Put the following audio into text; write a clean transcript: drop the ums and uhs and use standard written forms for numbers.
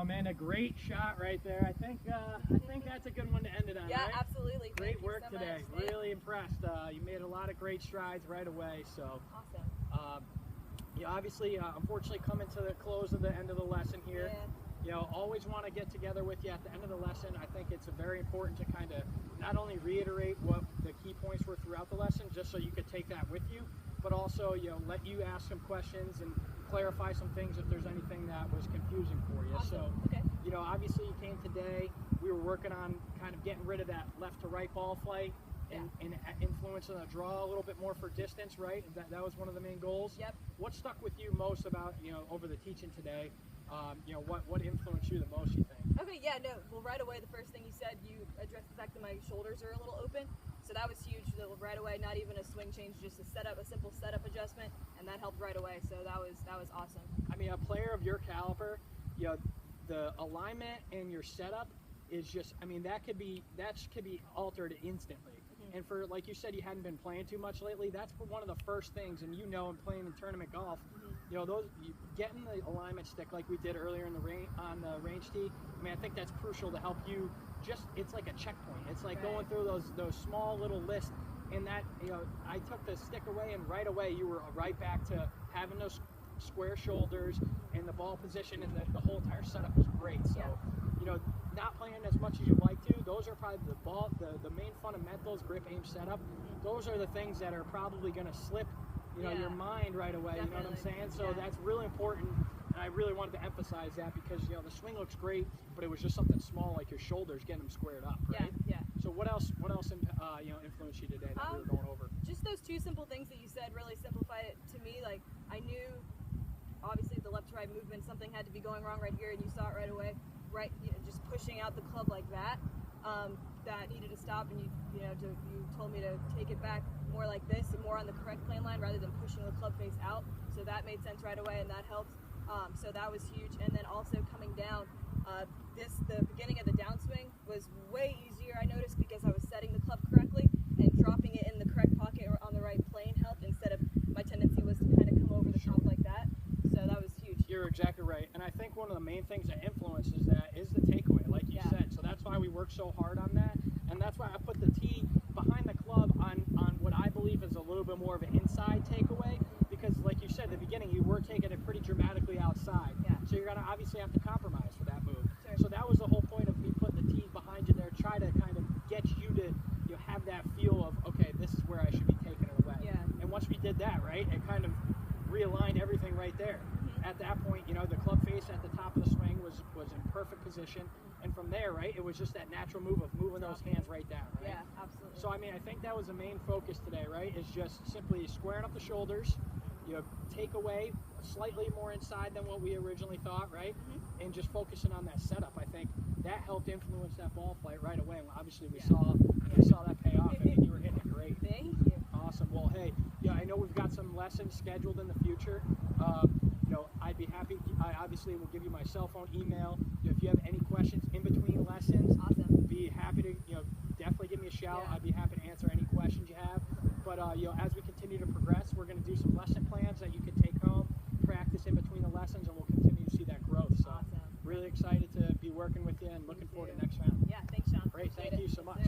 Wow, Amanda, great shot right there. I think that's a good one to end it on. Yeah, right? absolutely. Great work so today. Much. Really impressed. You made a lot of great strides right away. So awesome. You obviously, unfortunately, coming to the close of the end of the lesson here. Yeah. You know, always want to get together with you at the end of the lesson. I think it's very important to kind of not only reiterate what the key points were throughout the lesson, just so you could take that with you, but also, you know, let you ask some questions and clarify some things if there's anything that was confusing for you. Awesome. So, okay. you know, obviously you came today. We were working on kind of getting rid of that left to right ball flight and influencing the draw a little bit more for distance, right? That was one of the main goals. Yep. What stuck with you most about, you know, over the teaching today? You know, what influenced you the most, you think? Okay, yeah, no, well, right away, the first thing you said, you addressed the fact that my shoulders are a little open, so that was huge. Right away, not even a swing change, just a simple setup adjustment, and that helped right away, so that was awesome. I mean, a player of your caliber, you know, the alignment and your setup is just, I mean, that could be altered instantly. And for, like you said, you hadn't been playing too much lately. That's one of the first things, and you know, in playing in tournament golf, you know, getting the alignment stick like we did earlier in the on the range tee. I mean, I think that's crucial to help you. It's like a checkpoint. It's like going through those small little lists, and that, you know, I took the stick away, and right away you were right back to having those square shoulders and the ball position, and the whole entire setup was great. So, you know, not playing as much as you'd like to, those are probably the main fundamentals, grip, aim, setup. Those are the things that are probably going to slip, you know, your mind right away. Definitely. You know what I'm saying? So that's really important, and I really wanted to emphasize that because, you know, the swing looks great, but it was just something small like your shoulders getting them squared up, right? Yeah. So what else you know, influenced you today that we were going over? Just those two simple things that you said really simplified it to me. Like, I knew, obviously, the left to right movement, something had to be going wrong right here, and you saw it right away. Right, you know, just pushing out the club like that, that needed to stop, and you told me to take it back more like this and more on the correct plane line rather than pushing the club face out. So that made sense right away, and that helped. So that was huge. And then also coming down, the beginning of the downswing was way easier, I noticed, because I was setting the club correctly, and dropping it in the correct pocket or on the right plane helped, instead of my tendency was to kind of come over the top like that. So that was huge. You're exactly right, and I think one of the main things that influences that is the takeaway, like you said. So that's why we work so hard on that, and that's why I put the tee behind the club on what I believe is a little bit more of an inside takeaway, because like you said at the beginning, you were taking it pretty dramatically outside. So you're gonna obviously have to compromise for that move. Sure. So that was the whole point of me putting the tees behind you there, try to kind of get you to have that feel of, okay, this is where I should be taking it away. And once we did that, right, it kind of realigned everything right there. At that point, you know, the club face at the top of the swing was in perfect position, and from there, right, it was just that natural move of moving those hands right down, right? Yeah, absolutely. So I mean, I think that was the main focus today, right, is just simply squaring up the shoulders, you know, take away slightly more inside than what we originally thought, right, and just focusing on that setup. I think that helped influence that ball flight right away, and obviously we saw that pay off. I mean, you were hitting it great. Thank you. Awesome. Well, hey, yeah, I know we've got some lessons scheduled in the future. You know, I'd be happy. I obviously will give you my cell phone, email. You know, if you have any questions in between lessons, be happy to, you know, definitely give me a shout. I'd be happy to answer any questions you have. But you know, as we continue to progress, we're going to do some lesson plans that you can take home, practice in between the lessons, and we'll continue to see that growth. So, really excited to be working with you and looking forward to next round. Yeah, thanks, Sean. Great. Appreciate Thank it. you so much.